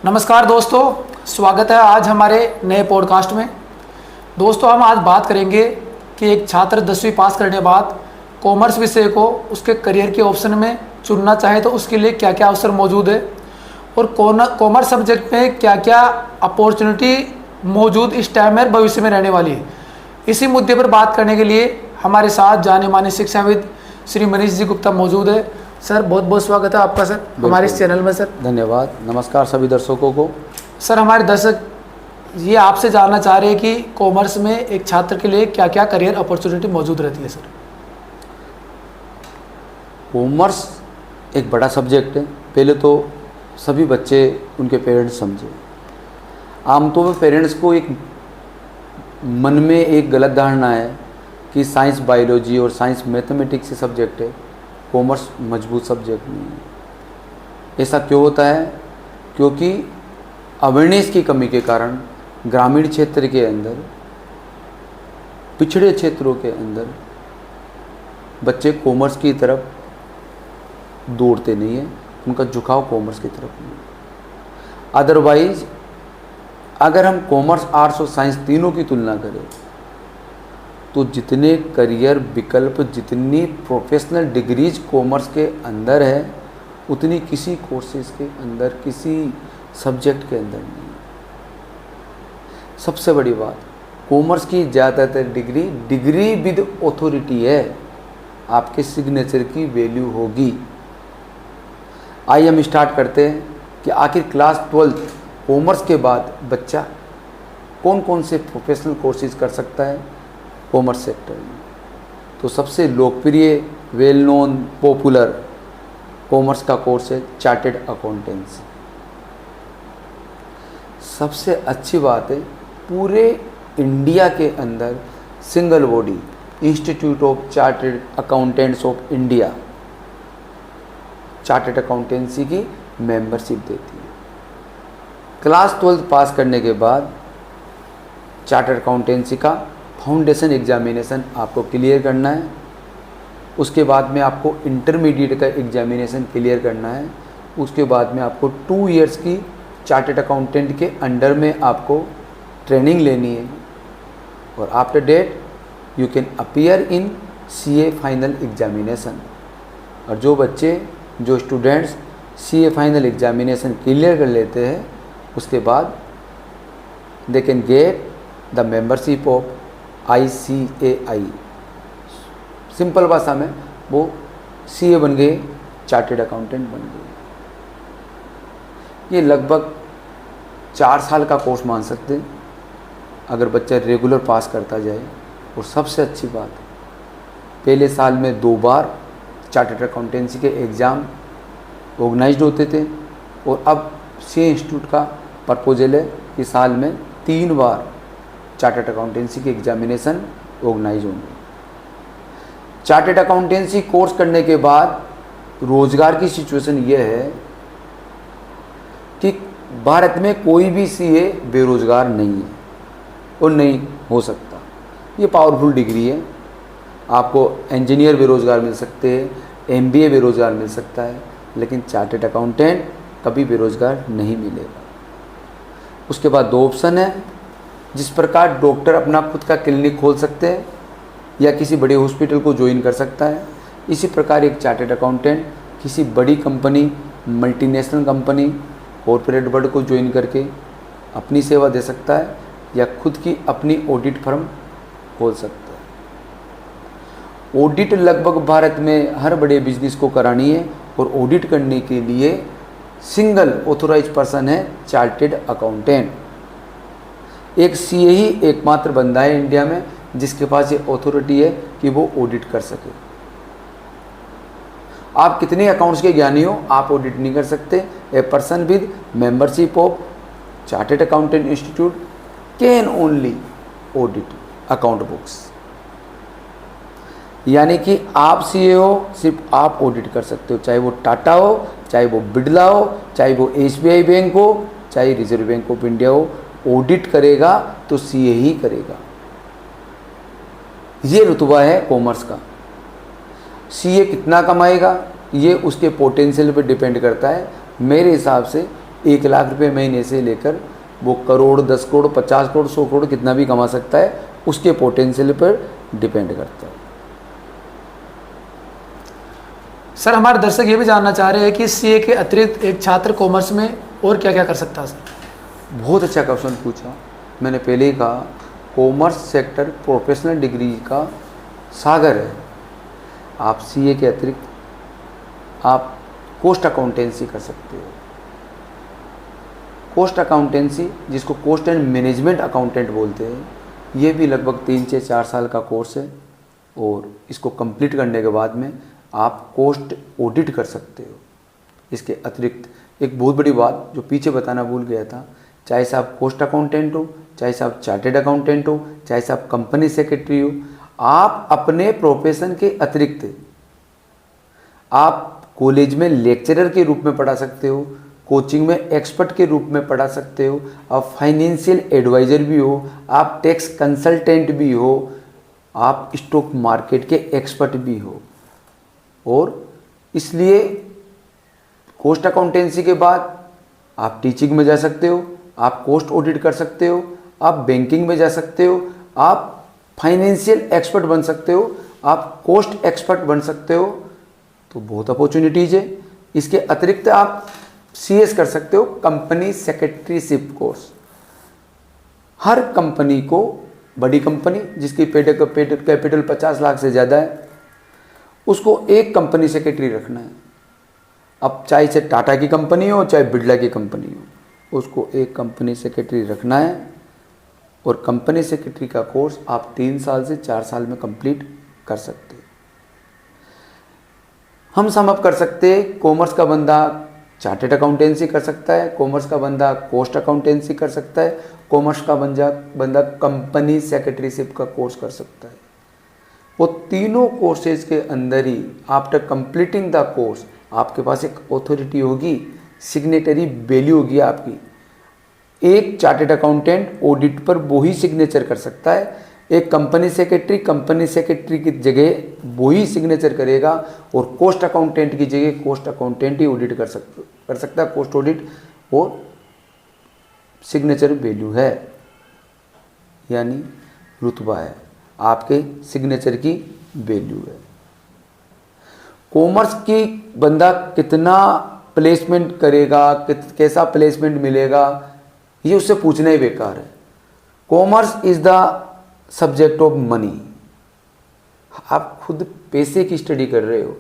नमस्कार दोस्तों, स्वागत है आज हमारे नए पॉडकास्ट में। दोस्तों, हम आज बात करेंगे कि एक छात्र 10वीं पास करने के बाद कॉमर्स विषय को उसके करियर के ऑप्शन में चुनना चाहे तो उसके लिए क्या क्या अवसर मौजूद है और कॉमर्स सब्जेक्ट में क्या क्या अपॉर्चुनिटी मौजूद इस टाइम में भविष्य में रहने वाली है। इसी मुद्दे पर बात करने के लिए हमारे साथ जाने माने शिक्षाविद श्री मनीष जी गुप्ता मौजूद है। सर, बहुत बहुत स्वागत है आपका सर हमारे इस चैनल में। सर धन्यवाद। नमस्कार सभी दर्शकों को। सर, हमारे दर्शक ये आपसे जानना चाह रहे हैं कि कॉमर्स में एक छात्र के लिए क्या क्या करियर अपॉर्चुनिटी मौजूद रहती है। सर, कॉमर्स एक बड़ा सब्जेक्ट है। पहले तो सभी बच्चे उनके पेरेंट्स समझे। आमतौर पर पेरेंट्स को एक मन में एक गलत धारणा है कि साइंस बायोलॉजी और साइंस मैथमेटिक्स से सब्जेक्ट है, कॉमर्स मजबूत सब्जेक्ट नहीं है। ऐसा क्यों होता है? क्योंकि अवेयरनेस की कमी के कारण ग्रामीण क्षेत्र के अंदर, पिछड़े क्षेत्रों के अंदर बच्चे कॉमर्स की तरफ दौड़ते नहीं हैं, उनका झुकाव कॉमर्स की तरफ नहीं है। अदरवाइज अगर हम कॉमर्स, आर्ट्स और साइंस तीनों की तुलना करें तो जितने करियर विकल्प, जितनी प्रोफेशनल डिग्रीज कॉमर्स के अंदर है, उतनी किसी कोर्सेज के अंदर, किसी सब्जेक्ट के अंदर नहीं है। सबसे बड़ी बात, कॉमर्स की ज़्यादातर डिग्री विद ऑथोरिटी है, आपके सिग्नेचर की वैल्यू होगी। आइए हम स्टार्ट करते हैं कि आखिर क्लास 12 कॉमर्स के बाद बच्चा कौन कौन से प्रोफेशनल कोर्सेज कर सकता है कॉमर्स सेक्टर में। तो सबसे लोकप्रिय, वेल नोन, पॉपुलर कॉमर्स का कोर्स है चार्टेड अकाउंटेंसी। सबसे अच्छी बात है, पूरे इंडिया के अंदर single body institute of chartered accountants of India chartered accountancy की मेंबरशिप देती है। क्लास 12 पास करने के बाद चार्टर्ड अकाउंटेंसी का फाउंडेशन एग्जामिनेशन आपको क्लियर करना है। उसके बाद में आपको इंटरमीडिएट का एग्जामिनेशन क्लियर करना है। उसके बाद में आपको 2 इयर्स की चार्टर्ड अकाउंटेंट के अंडर में आपको ट्रेनिंग लेनी है और after that you can appear in CA final examination. और जो students CA final examination clear कर लेते हैं, उसके बाद they can get the membership of ICAI। Simple भाषा में वो CA बन गए, चार्टेड अकाउंटेंट बन गए। ये लगभग 4 साल का कोर्स मान सकते हैं अगर बच्चा रेगुलर पास करता जाए। और सबसे अच्छी बात, पहले साल में 2 बार चार्टेड अकाउंटेंसी के एग्ज़ाम ऑर्गेनाइज्ड होते थे और अब CA इंस्टीट्यूट का प्रपोजल है कि साल में 3 बार चार्टर्ड अकाउंटेंसी के एग्जामिनेशन ऑर्गेनाइज होंगे। चार्टर्ड अकाउंटेंसी कोर्स करने के बाद रोजगार की सिचुएशन यह है कि भारत में कोई भी CA बेरोजगार नहीं है और नहीं हो सकता। ये पावरफुल डिग्री है। आपको इंजीनियर बेरोजगार मिल सकते हैं, MBA बेरोजगार मिल सकता है, लेकिन चार्टर्ड अकाउंटेंट कभी बेरोजगार नहीं मिलेगा। उसके बाद 2 ऑप्शन है। जिस प्रकार डॉक्टर अपना खुद का क्लिनिक खोल सकते हैं या किसी बड़े हॉस्पिटल को ज्वाइन कर सकता है, इसी प्रकार एक चार्टर्ड अकाउंटेंट किसी बड़ी company, multinational company, corporate world को ज्वाइन करके अपनी सेवा दे सकता है या खुद की अपनी ऑडिट फर्म खोल सकता है। ऑडिट लगभग भारत में हर बड़े बिजनेस को करानी है और ऑडिट करने के लिए सिंगल ऑथोराइज पर्सन है चार्टेड अकाउंटेंट। एक CA ही एकमात्र बंदा है इंडिया में जिसके पास ये अथॉरिटी है कि वो ऑडिट कर सके। आप कितने अकाउंट्स के ज्ञानी हो, आप ऑडिट नहीं कर सकते। A person with membership of chartered accountant institute can only audit account books. यानी कि आप CA हो, सिर्फ आप ऑडिट कर सकते हो, चाहे वो टाटा हो, चाहे वो बिरला हो, चाहे वो SBI बैंक हो, चाहे रिजर्व बैंक ऑफ इंडिया हो। ऑडिट करेगा तो CA ही करेगा। ये रुतबा है कॉमर्स का। CA कितना कमाएगा ये उसके पोटेंशियल पे डिपेंड करता है। मेरे हिसाब से 1 लाख रुपए महीने से लेकर वो करोड़, 10 करोड़, 50 करोड़, 100 करोड़ कितना भी कमा सकता है, उसके पोटेंशियल पर डिपेंड करता है। सर हमारे दर्शक ये भी जानना चाह रहे हैं कि सीए के अतिरिक्त एक छात्र कॉमर्स में और क्या क्या कर सकता है सर? बहुत अच्छा क्वेश्चन पूछा। मैंने पहले ही कहा, कॉमर्स सेक्टर प्रोफेशनल डिग्री का सागर है। आप सीए के अतिरिक्त आप कॉस्ट अकाउंटेंसी कर सकते हो। कॉस्ट अकाउंटेंसी, जिसको कॉस्ट एंड मैनेजमेंट अकाउंटेंट बोलते हैं, ये भी लगभग 3 से 4 साल का कोर्स है और इसको कंप्लीट करने के बाद में आप कॉस्ट ऑडिट कर सकते हो। इसके अतिरिक्त एक बहुत बड़ी बात जो पीछे बताना भूल गया था, चाहे से आप कॉस्ट अकाउंटेंट हो, चाहे से आप चार्टेड अकाउंटेंट हो, चाहे से आप कंपनी सेक्रेटरी हो, आप अपने प्रोफेशन के अतिरिक्त आप कॉलेज में लेक्चरर के रूप में पढ़ा सकते हो, कोचिंग में एक्सपर्ट के रूप में पढ़ा सकते हो, आप फाइनेंशियल एडवाइज़र भी हो, आप टैक्स कंसल्टेंट भी हो, आप स्टॉक मार्केट के एक्सपर्ट भी हो। और इसलिए कॉस्ट अकाउंटेंसी के बाद आप टीचिंग में जा सकते हो, आप कॉस्ट ऑडिट कर सकते हो, आप बैंकिंग में जा सकते हो, आप फाइनेंशियल एक्सपर्ट बन सकते हो, आप कॉस्ट एक्सपर्ट बन सकते हो। तो बहुत अपॉर्चुनिटीज़ है। इसके अतिरिक्त आप सीएस कर सकते हो, कंपनी सेक्रेटरीशिप कोर्स। हर कंपनी को, बड़ी कंपनी जिसकी कैपिटल 50 लाख से ज़्यादा है, उसको एक कंपनी सेक्रेटरी रखना है। अब चाहे से टाटा की कंपनी हो, चाहे बिरला की कंपनी हो, उसको एक कंपनी सेक्रेटरी रखना है। और कंपनी सेक्रेटरी का कोर्स आप 3 साल से 4 साल में कंप्लीट कर सकते हैं। हम सम अप कर सकते हैं, कॉमर्स का बंदा चार्टेड अकाउंटेंसी कर सकता है, कॉमर्स का बंदा कॉस्ट अकाउंटेंसी कर सकता है, कॉमर्स का बंदा कंपनी सेक्रेटरीशिप का कोर्स कर सकता है। वो तीनों कोर्सेज के अंदर ही आफ्टर कंप्लीटिंग द कोर्स आपके पास एक अथॉरिटी होगी, सिग्नेटरी वैल्यू होगी आपकी। एक चार्टेड अकाउंटेंट ऑडिट पर वो ही सिग्नेचर कर सकता है, एक कंपनी सेक्रेटरी की जगह वो ही सिग्नेचर करेगा, और कॉस्ट अकाउंटेंट की जगह कॉस्ट अकाउंटेंट ही ऑडिट कर सकता है। कॉस्ट ऑडिट और सिग्नेचर वैल्यू है, यानी रुतबा है, आपके सिग्नेचर की वैल्यू है। कॉमर्स की बंदा कितना प्लेसमेंट करेगा, कैसा प्लेसमेंट मिलेगा, ये उससे पूछना ही बेकार है। Commerce is the subject of money. आप खुद पैसे की स्टडी कर रहे हो,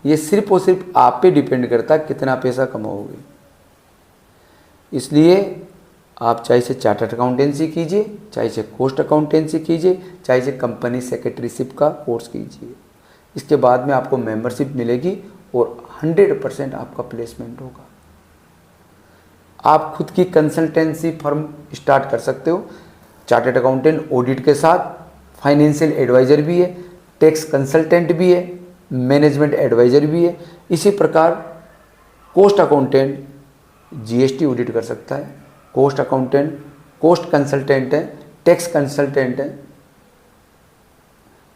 ये सिर्फ और सिर्फ आप पे डिपेंड करता है कितना पैसा कमाओगे। इसलिए आप चाहे से चार्टर्ड अकाउंटेंसी कीजिए, चाहे से कॉस्ट अकाउंटेंसी कीजिए, चाहे से कंपनी सेक्रेटरीशिप का कोर्स कीजिए। इसके बाद में आपको मेंबरशिप मिलेगी और 100% आपका प्लेसमेंट होगा। आप खुद की कंसल्टेंसी फर्म स्टार्ट कर सकते हो, चार्टर्ड अकाउंटेंट ऑडिट के साथ फाइनेंशियल एडवाइज़र भी है, टैक्स कंसल्टेंट भी है, मैनेजमेंट एडवाइज़र भी है। इसी प्रकार कॉस्ट अकाउंटेंट जीएसटी ऑडिट कर सकता है, कॉस्ट अकाउंटेंट कॉस्ट कंसल्टेंट है, टैक्स कंसल्टेंट है।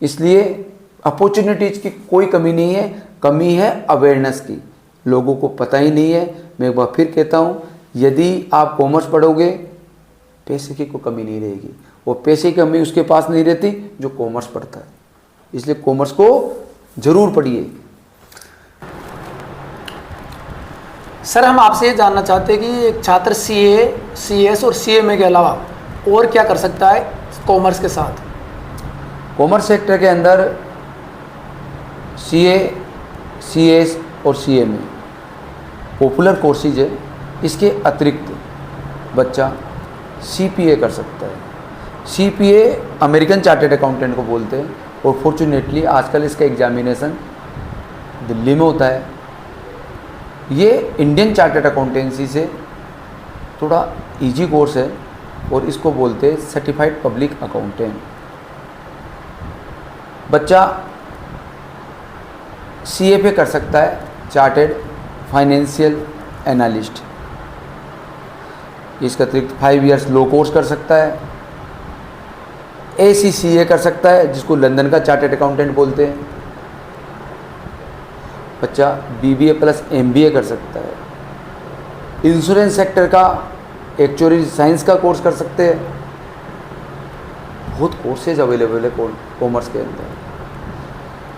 इसलिए अपॉर्चुनिटीज़ की कोई कमी नहीं है, कमी है अवेयरनेस की। लोगों को पता ही नहीं है। मैं एक बार फिर कहता हूँ, यदि आप कॉमर्स पढ़ोगे पैसे की कोई कमी नहीं रहेगी, और पैसे की कमी उसके पास नहीं रहती जो कॉमर्स पढ़ता है। इसलिए कॉमर्स को जरूर पढ़िए। सर हम आपसे ये जानना चाहते हैं कि एक छात्र सीए, सीएस और सीएमए के अलावा और क्या कर सकता है कॉमर्स के साथ? कॉमर्स सेक्टर के अंदर सीए, सीएस और सीएमए पॉपुलर कोर्सेज है। इसके अतिरिक्त बच्चा सीपीए कर सकता है। सीपीए अमेरिकन चार्टर्ड अकाउंटेंट को बोलते हैं, और फॉर्चुनेटली आजकल इसका एग्जामिनेशन दिल्ली में होता है। ये इंडियन चार्टर्ड अकाउंटेंसी से थोड़ा इजी कोर्स है, और इसको बोलते हैं सर्टिफाइड पब्लिक अकाउंटेंट। बच्चा सीएफए कर सकता है, चार्टर्ड फाइनेंशियल एनालिस्ट। इसके अतिरिक्त 5 इयर्स लॉ कोर्स कर सकता है, ACCA कर सकता है, जिसको लंदन का चार्टर्ड अकाउंटेंट बोलते हैं। बच्चा BBA प्लस MBA कर सकता है। इंश्योरेंस सेक्टर का एक्चुअरी साइंस का कोर्स कर सकते हैं। बहुत कोर्सेज अवेलेबल है कॉमर्स के अंदर।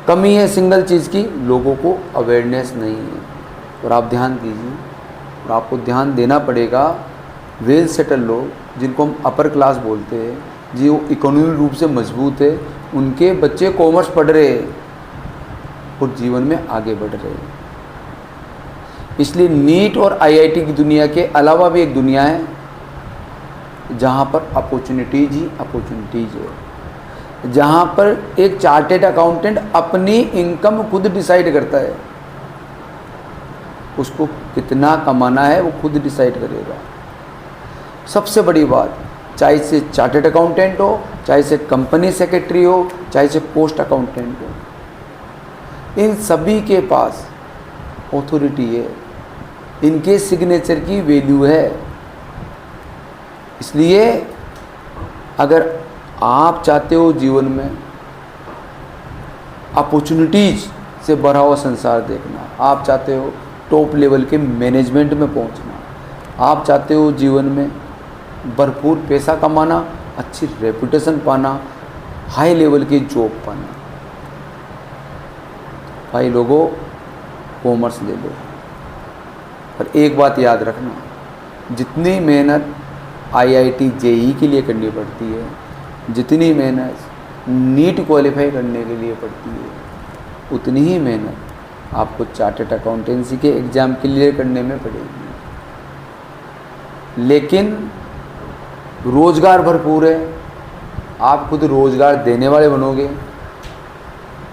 कमी है सिंगल चीज़ की, लोगों को अवेयरनेस नहीं है। और आप ध्यान दीजिए, और आपको ध्यान देना पड़ेगा, वेल सेटल लोग जिनको हम अपर क्लास बोलते हैं, जो इकोनॉमिक रूप से मजबूत है, उनके बच्चे कॉमर्स पढ़ रहे हैं और जीवन में आगे बढ़ रहे हैं। इसलिए नीट और आईआईटी की दुनिया के अलावा भी एक दुनिया है जहाँ पर अपॉर्चुनिटीज ही अपॉर्चुनिटीज है, जहाँ पर एक चार्टेड अकाउंटेंट अपनी इनकम खुद डिसाइड करता है। उसको कितना कमाना है वो खुद डिसाइड करेगा। सबसे बड़ी बात, चाहे से चार्टेड अकाउंटेंट हो, चाहे से कंपनी सेक्रेटरी हो, चाहे से पोस्ट अकाउंटेंट हो, इन सभी के पास ऑथोरिटी है, इनके सिग्नेचर की वैल्यू है। इसलिए अगर आप चाहते हो जीवन में अपॉर्चुनिटीज से भरा हुआ संसार देखना, आप चाहते हो टॉप लेवल के मैनेजमेंट में पहुंचना, आप चाहते हो जीवन में भरपूर पैसा कमाना, अच्छी रेपुटेशन पाना, हाई लेवल की जॉब पाना, भाई लोगों कॉमर्स ले लो। पर एक बात याद रखना, जितनी मेहनत आईआईटी जेईई के लिए करनी पड़ती है, जितनी मेहनत नीट क्वालिफाई करने के लिए पड़ती है, उतनी ही मेहनत आपको चार्टर्ड अकाउंटेंसी के एग्ज़ाम क्लियर करने में पड़ेगी। लेकिन रोज़गार भरपूर है, आप खुद रोज़गार देने वाले बनोगे।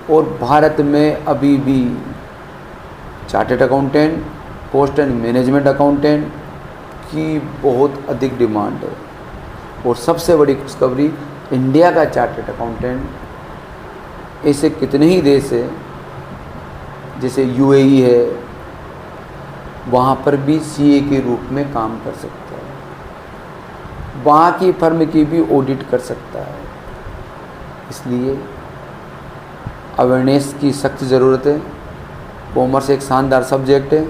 और भारत में अभी भी chartered accountant, post and management accountant की बहुत अधिक डिमांड है। और सबसे बड़ी खुशखबरी, इंडिया का चार्टर्ड अकाउंटेंट ऐसे कितने ही देश है, जैसे यूएई है, वहाँ पर भी सीए के रूप में काम कर सकता है, वहाँ की फर्म की भी ऑडिट कर सकता है। इसलिए अवेयरनेस की सख्त ज़रूरत है। कॉमर्स एक शानदार सब्जेक्ट है।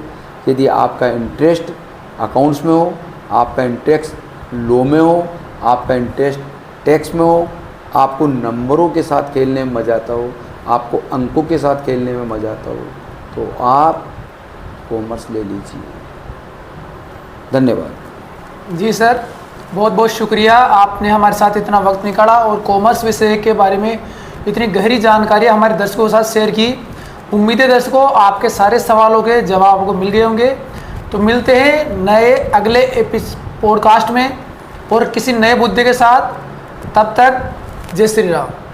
यदि आपका इंटरेस्ट अकाउंट्स में हो, आपका इंटरेस्ट लॉ में हो, आपका इंटरेस्ट टैक्स में हो, आपको नंबरों के साथ खेलने में मज़ा आता हो, आपको अंकों के साथ खेलने में मज़ा आता हो, तो आप कॉमर्स ले लीजिए। धन्यवाद। जी सर, बहुत बहुत शुक्रिया, आपने हमारे साथ इतना वक्त निकाला और कॉमर्स विषय के बारे में इतनी गहरी जानकारी हमारे दर्शकों के साथ शेयर की। उम्मीद है दर्शकों आपके सारे सवालों के जवाब आपको मिल गए होंगे। तो मिलते हैं नए अगले पॉडकास्ट में और किसी नए मुद्दे के साथ। तब तक जय श्री राम।